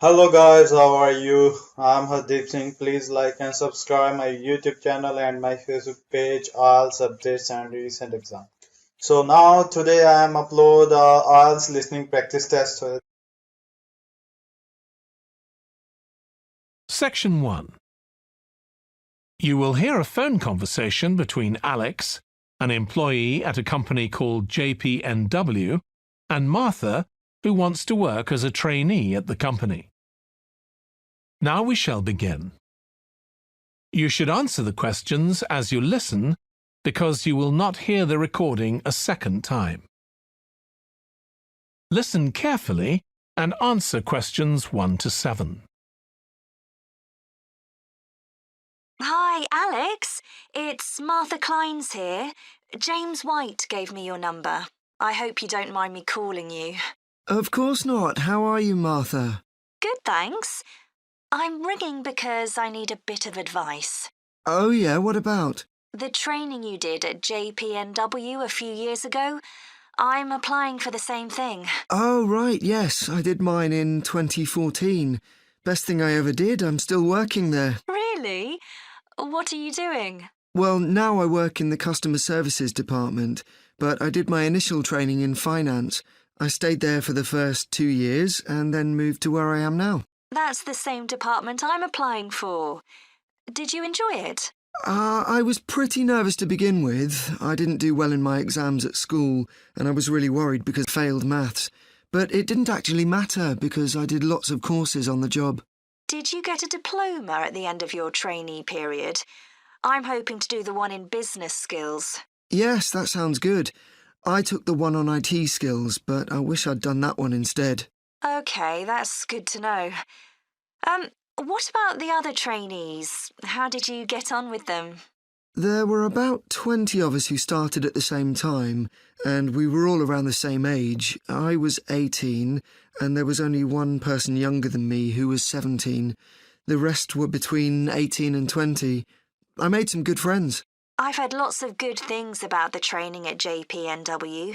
Hello guys, how are you? I'm Hardeep Singh. Please like and subscribe my YouTube channel and my Facebook page, IELTS updates and recent exam. So now today I am upload IELTS listening practice test. Section 1. You will hear a phone conversation between Alex, an employee at a company called JPNW, and Martha, who wants to work as a trainee at the company. Now we shall begin. You should answer the questions as you listen because you will not hear the recording a second time. Listen carefully and answer questions 1 to 7. Hi, Alex. It's Martha Clines here. James White gave me your number. I hope you don't mind me calling you. Of course not. How are you, Martha? Good, thanks. I'm ringing because I need a bit of advice. Oh, yeah, what about? The training you did at JPNW a few years ago, I'm applying for the same thing. Oh, right, yes, I did mine in 2014. Best thing I ever did. I'm still working there. Really? What are you doing? Well, now I work in the customer services department, but I did my initial training in finance. I stayed there for the first 2 years and then moved to where I am now. That's the same department I'm applying for. Did you enjoy it? I was pretty nervous to begin with. I didn't do well in my exams at school, and I was really worried because I failed maths. But it didn't actually matter because I did lots of courses on the job. Did you get a diploma at the end of your trainee period? I'm hoping to do the one in business skills. Yes, that sounds good. I took the one on IT skills, but I wish I'd done that one instead. OK, that's good to know. What about the other trainees? How did you get on with them? There were about 20 of us who started at the same time, and we were all around the same age. I was 18, and there was only one person younger than me who was 17. The rest were between 18 and 20. I made some good friends. I've heard lots of good things about the training at JPNW.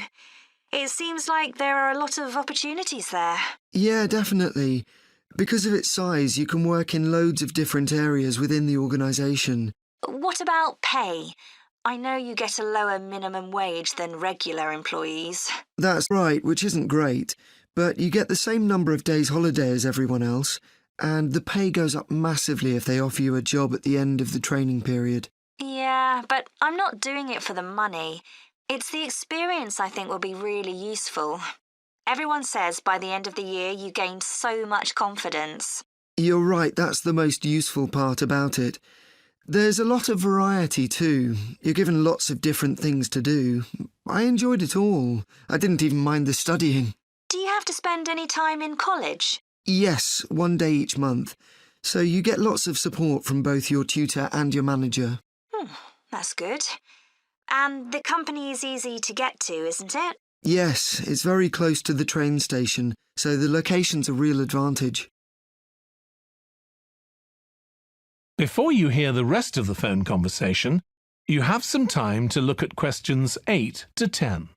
It seems like there are a lot of opportunities there. Yeah, definitely. Because of its size, you can work in loads of different areas within the organisation. What about pay? I know you get a lower minimum wage than regular employees. That's right, which isn't great, but you get the same number of days holiday as everyone else, and the pay goes up massively if they offer you a job at the end of the training period. Yeah, but I'm not doing it for the money. It's the experience I think will be really useful. Everyone says by the end of the year you gain so much confidence. You're right, that's the most useful part about it. There's a lot of variety too. You're given lots of different things to do. I enjoyed it all. I didn't even mind the studying. Do you have to spend any time in college? Yes, 1 day each month. So you get lots of support from both your tutor and your manager. That's good. And the company is easy to get to, isn't it? Yes, it's very close to the train station, so the location's a real advantage. Before you hear the rest of the phone conversation, you have some time to look at questions 8 to 10.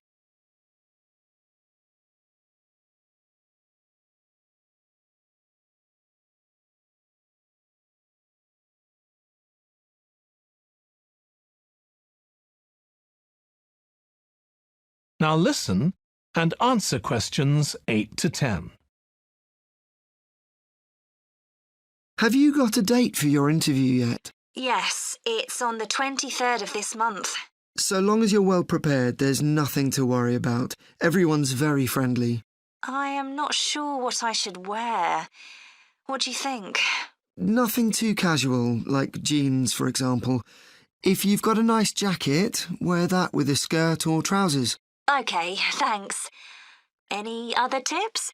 Now listen and answer questions 8 to 10. Have you got a date for your interview yet? Yes, it's on the 23rd of this month. So long as you're well prepared, there's nothing to worry about. Everyone's very friendly. I am not sure what I should wear. What do you think? Nothing too casual, like jeans, for example. If you've got a nice jacket, wear that with a skirt or trousers. OK, thanks. Any other tips?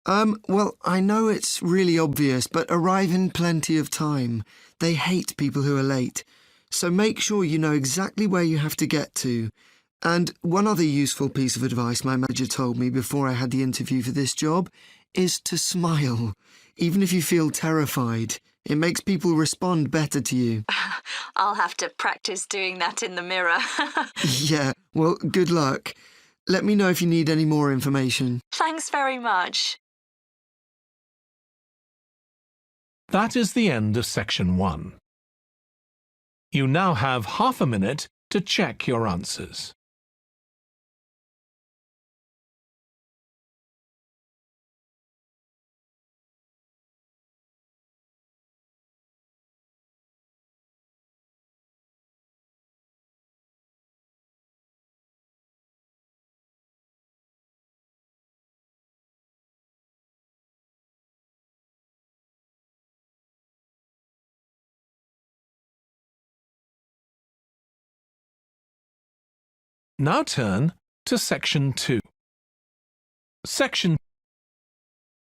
Well, I know it's really obvious, but arrive in plenty of time. They hate people who are late. So make sure you know exactly where you have to get to. And one other useful piece of advice my manager told me before I had the interview for this job is to smile. Even if you feel terrified, it makes people respond better to you. I'll have to practice doing that in the mirror. Yeah, well, good luck. Let me know if you need any more information. Thanks very much. That is the end of section 1. You now have half a minute to check your answers. Now turn to section 2. Section.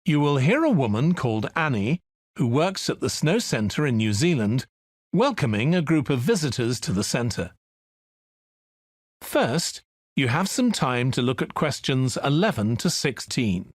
You will hear a woman called Annie, who works at the Snow Centre in New Zealand, welcoming a group of visitors to the centre. First, you have some time to look at questions 11 to 16.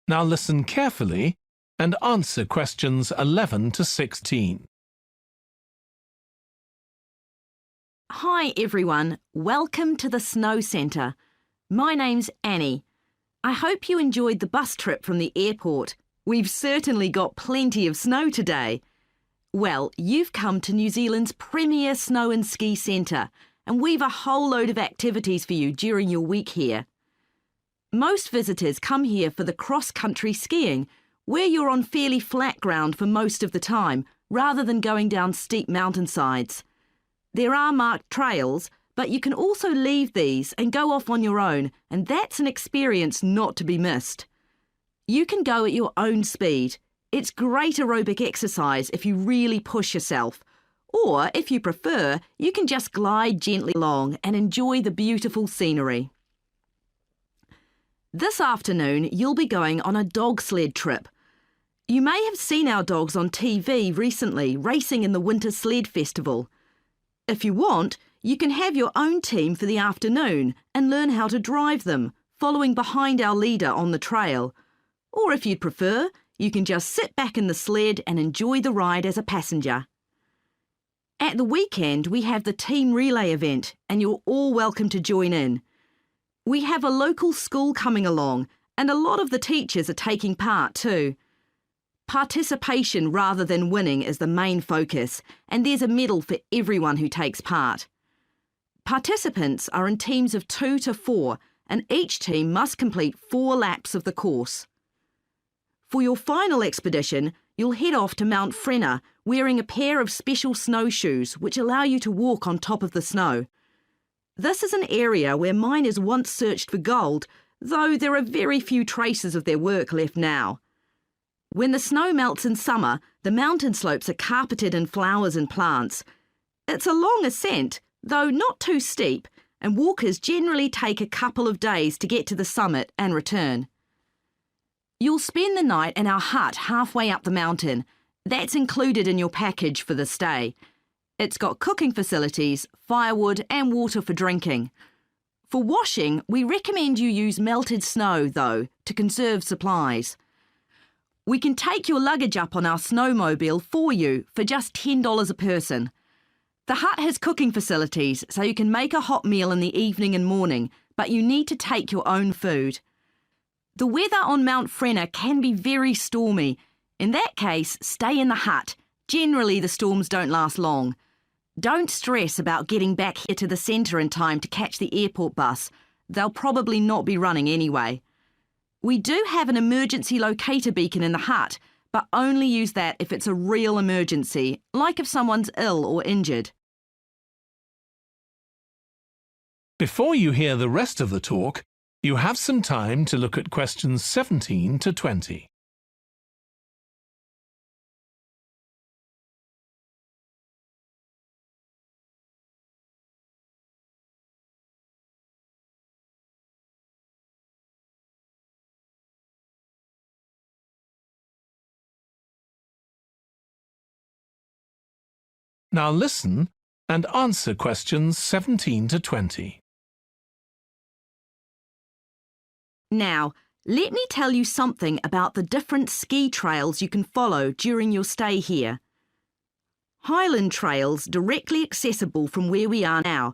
Now listen carefully and answer questions 11 to 16. Hi everyone, welcome to the Snow Centre. My name's Annie. I hope you enjoyed the bus trip from the airport. We've certainly got plenty of snow today. Well, you've come to New Zealand's premier snow and ski centre, and we've a whole load of activities for you during your week here. Most visitors come here for the cross-country skiing, where you're on fairly flat ground for most of the time, rather than going down steep mountainsides. There are marked trails, but you can also leave these and go off on your own, and that's an experience not to be missed. You can go at your own speed. It's great aerobic exercise if you really push yourself. Or, if you prefer, you can just glide gently along and enjoy the beautiful scenery. This afternoon, you'll be going on a dog sled trip. You may have seen our dogs on TV recently racing in the Winter Sled Festival. If you want, you can have your own team for the afternoon and learn how to drive them, following behind our leader on the trail. Or if you'd prefer, you can just sit back in the sled and enjoy the ride as a passenger. At the weekend, we have the team relay event, and you're all welcome to join in. We have a local school coming along, and a lot of the teachers are taking part too. Participation rather than winning is the main focus, and there's a medal for everyone who takes part. Participants are in teams of 2 to 4, and each team must complete 4 laps of the course. For your final expedition, you'll head off to Mount Frenna wearing a pair of special snowshoes which allow you to walk on top of the snow. This is an area where miners once searched for gold, though there are very few traces of their work left now. When the snow melts in summer, the mountain slopes are carpeted in flowers and plants. It's a long ascent, though not too steep, and walkers generally take a couple of days to get to the summit and return. You'll spend the night in our hut halfway up the mountain. That's included in your package for the stay. It's got cooking facilities, firewood and water for drinking. For washing, we recommend you use melted snow, though, to conserve supplies. We can take your luggage up on our snowmobile for you for just $10 a person. The hut has cooking facilities, so you can make a hot meal in the evening and morning, but you need to take your own food. The weather on Mount Frenna can be very stormy. In that case, stay in the hut. Generally, the storms don't last long. Don't stress about getting back here to the centre in time to catch the airport bus. They'll probably not be running anyway. We do have an emergency locator beacon in the hut, but only use that if it's a real emergency, like if someone's ill or injured. Before you hear the rest of the talk, You have some time to look at questions 17 to 20. Now listen and answer questions 17 to 20. Now, let me tell you something about the different ski trails you can follow during your stay here. Highland Trail's directly accessible from where we are now.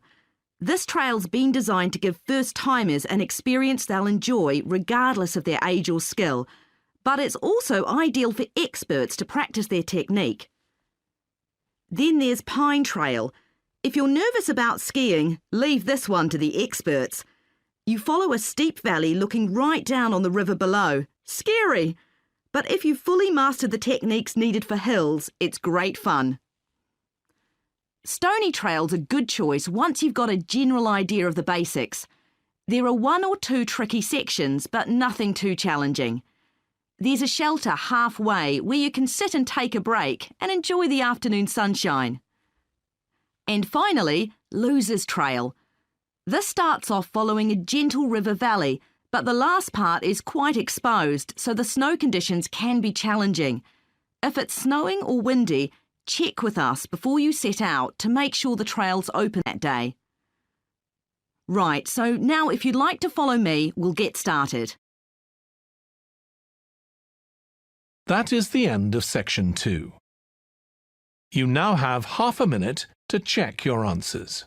This trail's been designed to give first-timers an experience they'll enjoy regardless of their age or skill, but it's also ideal for experts to practice their technique. Then there's Pine Trail. If you're nervous about skiing, leave this one to the experts. You follow a steep valley looking right down on the river below. Scary! But if you've fully mastered the techniques needed for hills, it's great fun. Stony Trail's a good choice once you've got a general idea of the basics. There are 1 or 2 tricky sections, but nothing too challenging. There's a shelter halfway where you can sit and take a break and enjoy the afternoon sunshine. And finally, Losers Trail. This starts off following a gentle river valley, but the last part is quite exposed, so the snow conditions can be challenging. If it's snowing or windy, check with us before you set out to make sure the trail's open that day. Right, so now if you'd like to follow me, we'll get started. That is the end of section 2. You now have half a minute to check your answers.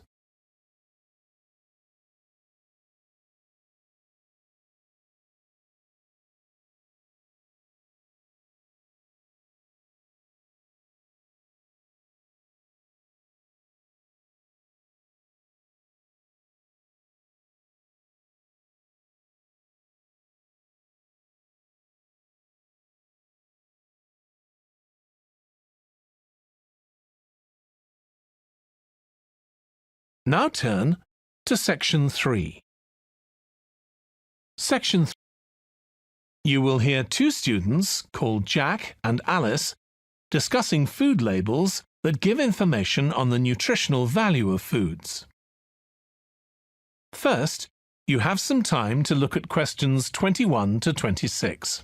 Now turn to section 3. Section 3. You will hear 2 students called Jack and Alice discussing food labels that give information on the nutritional value of foods. First, you have some time to look at questions 21 to 26.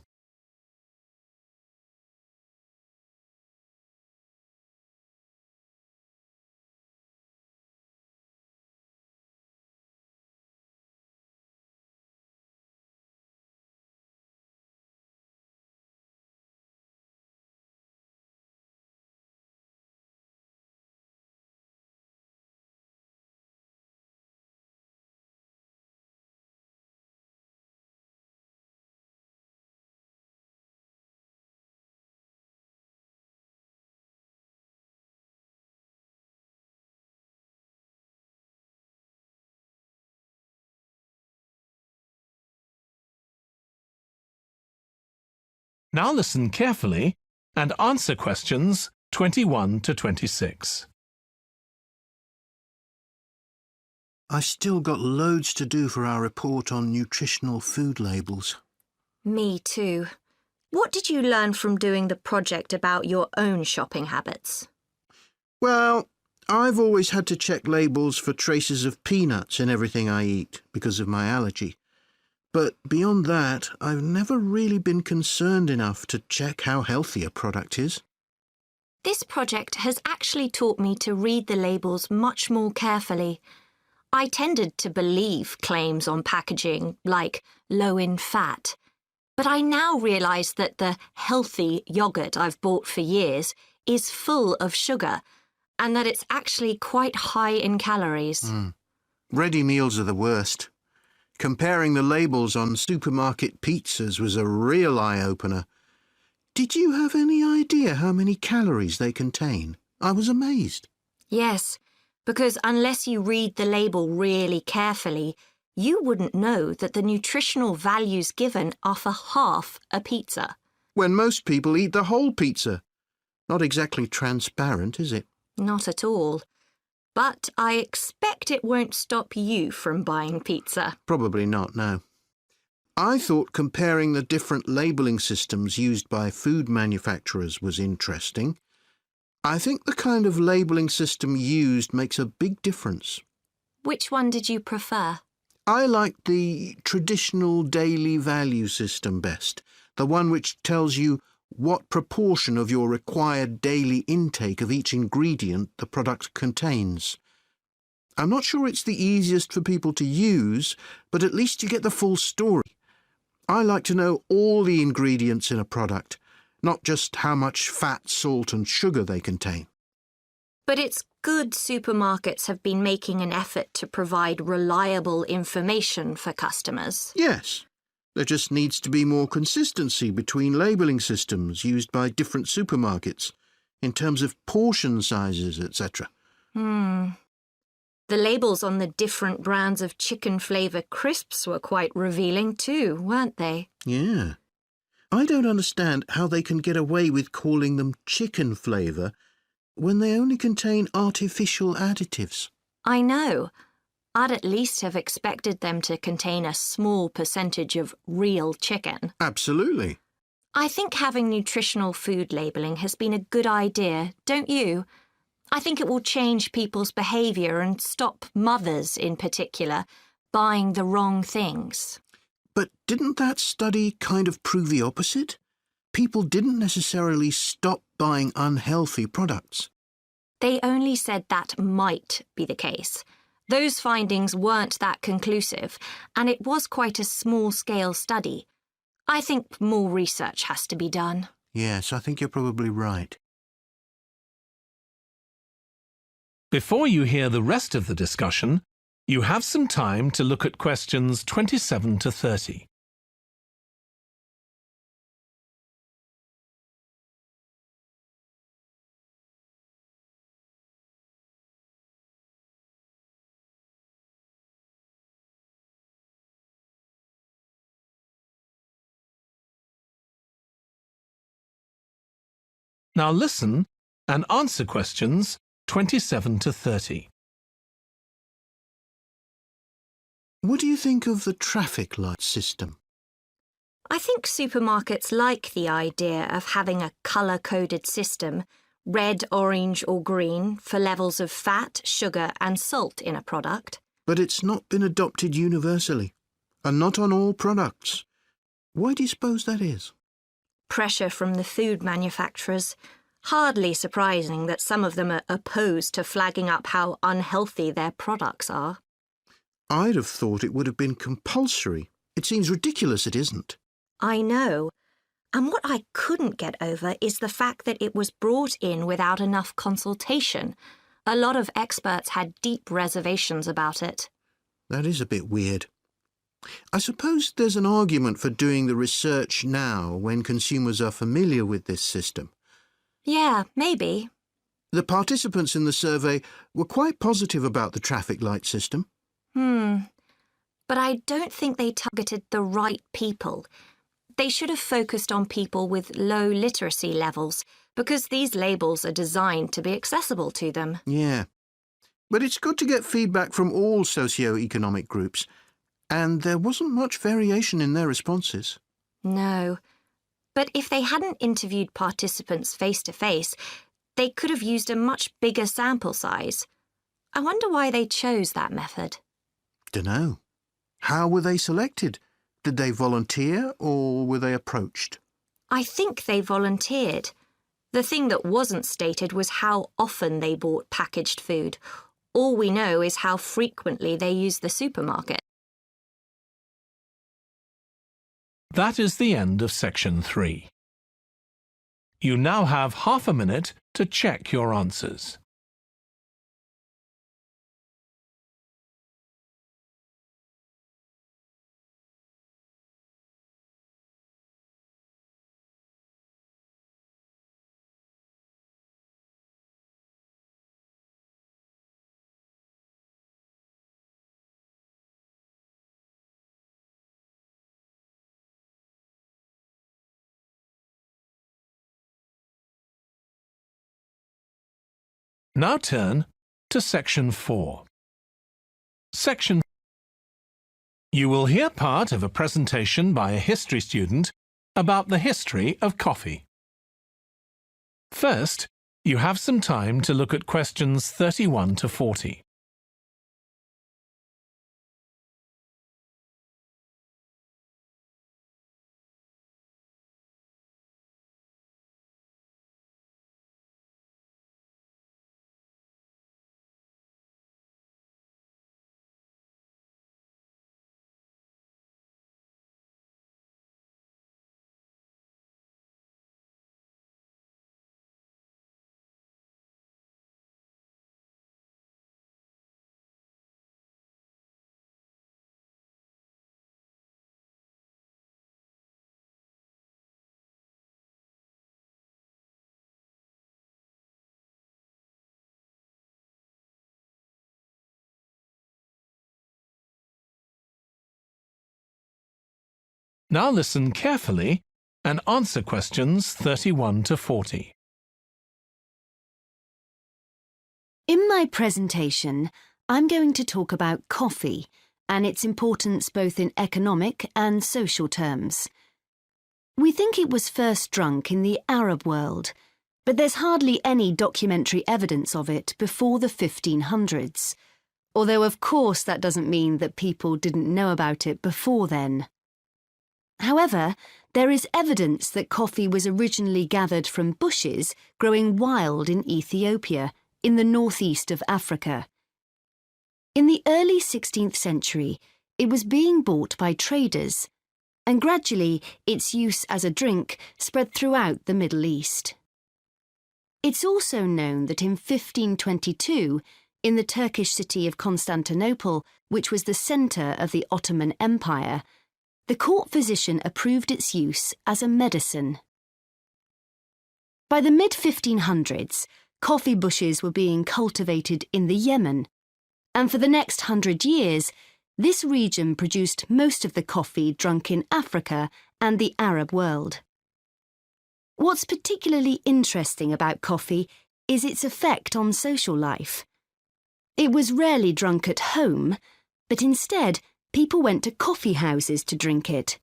Now listen carefully and answer questions 21 to 26. I've still got loads to do for our report on nutritional food labels. Me too. What did you learn from doing the project about your own shopping habits? Well, I've always had to check labels for traces of peanuts in everything I eat because of my allergy. But beyond that, I've never really been concerned enough to check how healthy a product is. This project has actually taught me to read the labels much more carefully. I tended to believe claims on packaging, like low in fat. But I now realise that the healthy yoghurt I've bought for years is full of sugar, and that it's actually quite high in calories. Ready meals are the worst. Comparing the labels on supermarket pizzas was a real eye-opener. Did you have any idea how many calories they contain? I was amazed. Yes, because unless you read the label really carefully, you wouldn't know that the nutritional values given are for half a pizza. When most people eat the whole pizza. Not exactly transparent, is it? Not at all. But I expect it won't stop you from buying pizza. Probably not, no. I thought comparing the different labelling systems used by food manufacturers was interesting. I think the kind of labelling system used makes a big difference. Which one did you prefer? I like the traditional daily value system best, the one which tells you what proportion of your required daily intake of each ingredient the product contains. I'm not sure it's the easiest for people to use, but at least you get the full story. I like to know all the ingredients in a product, not just how much fat, salt and sugar they contain. But it's good supermarkets have been making an effort to provide reliable information for customers. Yes, there just needs to be more consistency between labelling systems used by different supermarkets, in terms of portion sizes, etc. The labels on the different brands of chicken flavour crisps were quite revealing too, weren't they? Yeah. I don't understand how they can get away with calling them chicken flavour when they only contain artificial additives. I know. I'd at least have expected them to contain a small percentage of real chicken. Absolutely. I think having nutritional food labelling has been a good idea, don't you? I think it will change people's behaviour and stop mothers, in particular, buying the wrong things. But didn't that study kind of prove the opposite? People didn't necessarily stop buying unhealthy products. They only said that might be the case. Those findings weren't that conclusive, and it was quite a small-scale study. I think more research has to be done. Yes, I think you're probably right. Before you hear the rest of the discussion, you have some time to look at questions 27 to 30. Now listen and answer questions 27 to 30. What do you think of the traffic light system? I think supermarkets like the idea of having a colour-coded system, red, orange or green, for levels of fat, sugar and salt in a product. But it's not been adopted universally, and not on all products. Why do you suppose that is? Pressure from the food manufacturers. Hardly surprising that some of them are opposed to flagging up how unhealthy their products are. I'd have thought it would have been compulsory. It seems ridiculous it isn't. I know. And what I couldn't get over is the fact that it was brought in without enough consultation. A lot of experts had deep reservations about it. That is a bit weird. I suppose there's an argument for doing the research now when consumers are familiar with this system. Yeah, maybe. The participants in the survey were quite positive about the traffic light system. But I don't think they targeted the right people. They should have focused on people with low literacy levels, because these labels are designed to be accessible to them. Yeah. But it's good to get feedback from all socio-economic groups, and there wasn't much variation in their responses. No. But if they hadn't interviewed participants face-to-face, they could have used a much bigger sample size. I wonder why they chose that method. Dunno. How were they selected? Did they volunteer or were they approached? I think they volunteered. The thing that wasn't stated was how often they bought packaged food. All we know is how frequently they use the supermarket. That is the end of section 3. You now have half a minute to check your answers. Now turn to section 4. Section You will hear part of a presentation by a history student about the history of coffee. First, you have some time to look at questions 31 to 40. Now listen carefully and answer questions 31 to 40. In my presentation, I'm going to talk about coffee and its importance both in economic and social terms. We think it was first drunk in the Arab world, but there's hardly any documentary evidence of it before the 1500s, although of course that doesn't mean that people didn't know about it before then. However, there is evidence that coffee was originally gathered from bushes growing wild in Ethiopia, in the northeast of Africa. In the early 16th century, it was being bought by traders, and gradually its use as a drink spread throughout the Middle East. It's also known that in 1522, in the Turkish city of Constantinople, which was the centre of the Ottoman Empire, the court physician approved its use as a medicine. By the mid-1500s, coffee bushes were being cultivated in the Yemen, and for the next 100 years, this region produced most of the coffee drunk in Africa and the Arab world. What's particularly interesting about coffee is its effect on social life. It was rarely drunk at home, but instead, people went to coffee houses to drink it.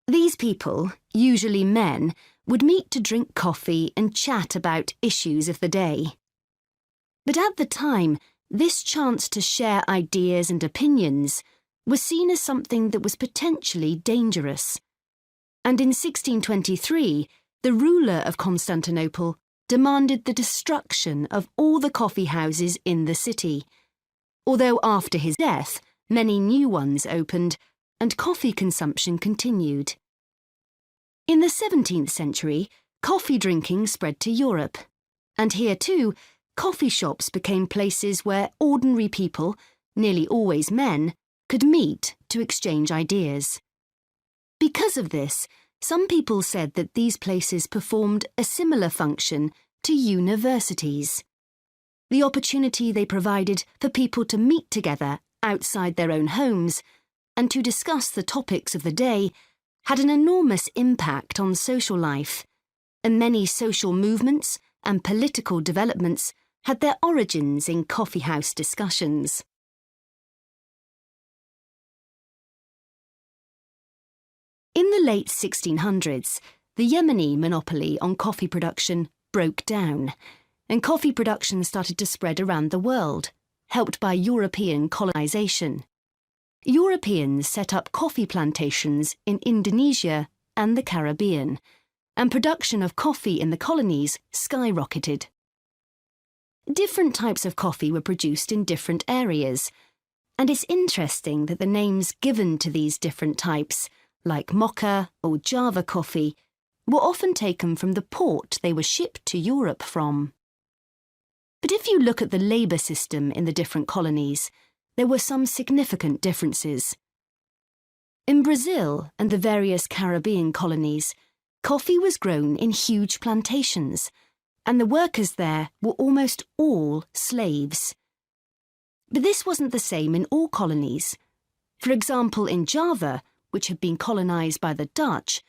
These people, usually men, would meet to drink coffee and chat about issues of the day. But at the time, this chance to share ideas and opinions was seen as something that was potentially dangerous. And in 1623, the ruler of Constantinople demanded the destruction of all the coffee houses in the city, although after his death, many new ones opened, and coffee consumption continued. In the 17th century, coffee drinking spread to Europe, and here too, coffee shops became places where ordinary people, nearly always men, could meet to exchange ideas. Because of this, some people said that these places performed a similar function to universities. The opportunity they provided for people to meet together outside their own homes and to discuss the topics of the day had an enormous impact on social life, and many social movements and political developments had their origins in coffeehouse discussions. In the late 1600s, the Yemeni monopoly on coffee production broke down, and coffee production started to spread around the world, helped by European colonization. Europeans set up coffee plantations in Indonesia and the Caribbean, and production of coffee in the colonies skyrocketed. Different types of coffee were produced in different areas, and it's interesting that the names given to these different types, like Mocha or Java coffee, were often taken from the port they were shipped to Europe from. But if you look at the labour system in the different colonies, there were some significant differences. In Brazil and the various Caribbean colonies, coffee was grown in huge plantations, and the workers there were almost all slaves. But this wasn't the same in all colonies. For example, in Java, which had been colonised by the Dutch,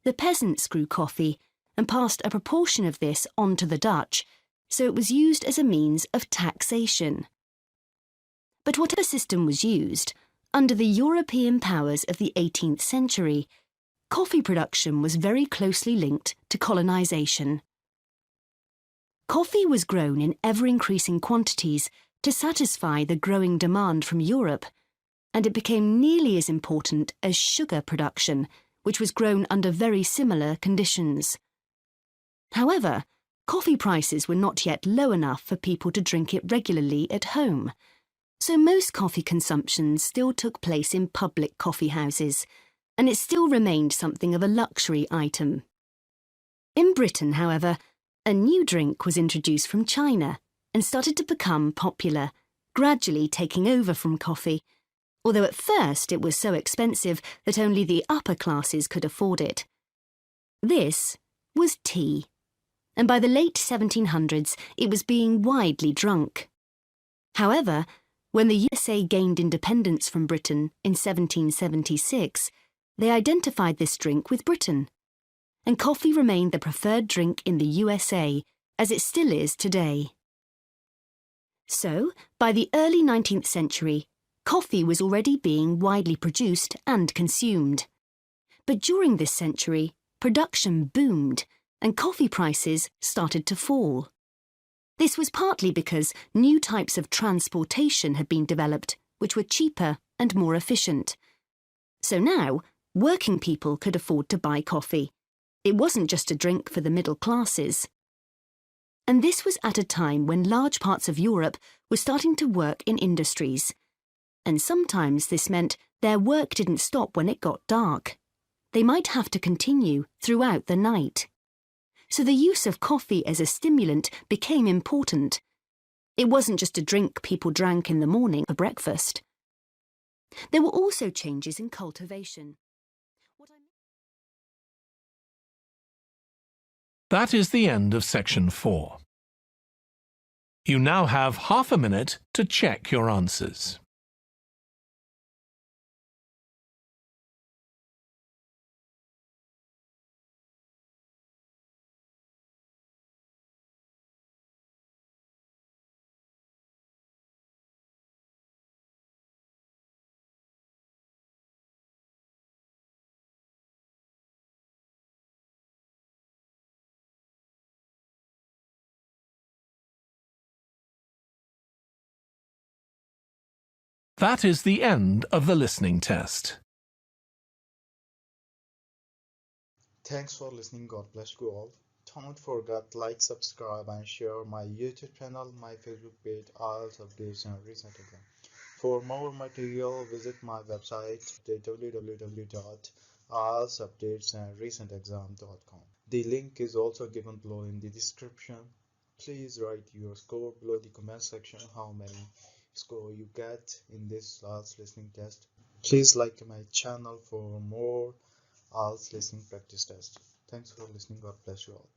the peasants grew coffee and passed a proportion of this on to the Dutch, so it was used as a means of taxation. But whatever system was used, Under the European powers of the 18th century, coffee production was very closely linked to colonisation. Coffee was grown in ever-increasing quantities to satisfy the growing demand from Europe, and it became nearly as important as sugar production, which was grown under very similar conditions. However, coffee prices were not yet low enough for people to drink it regularly at home, so most coffee consumption still took place in public coffee houses, and it still remained something of a luxury item. In Britain, however, a new drink was introduced from China and started to become popular, gradually taking over from coffee, although at first it was so expensive that only the upper classes could afford it. This was tea, and by the late 1700s it was being widely drunk. However, when the USA gained independence from Britain in 1776, they identified this drink with Britain, and coffee remained the preferred drink in the USA, as it still is today. So, by the early 19th century, coffee was already being widely produced and consumed. But during this century, production boomed and coffee prices started to fall. This was partly because new types of transportation had been developed, which were cheaper and more efficient. So now, working people could afford to buy coffee. It wasn't just a drink for the middle classes. And this was at a time when large parts of Europe were starting to work in industries. And sometimes this meant their work didn't stop when it got dark. They might have to continue throughout the night. So the use of coffee as a stimulant became important. It wasn't just a drink people drank in the morning for breakfast. There were also changes in cultivation. That is the end of section 4. You now have half a minute to check your answers. That is the end of the listening test. Thanks for listening. God bless you all. Don't forget like, subscribe and share my YouTube channel, my Facebook page, IELTS updates and recent exam. For more material, visit my website www.ieltsupdatesandrecentexam.com. The link is also given below in the description. Please write your score below the comment section, how many score you get in this IELTS listening test. Please like my channel for more IELTS listening practice test. Thanks for listening. God bless you all.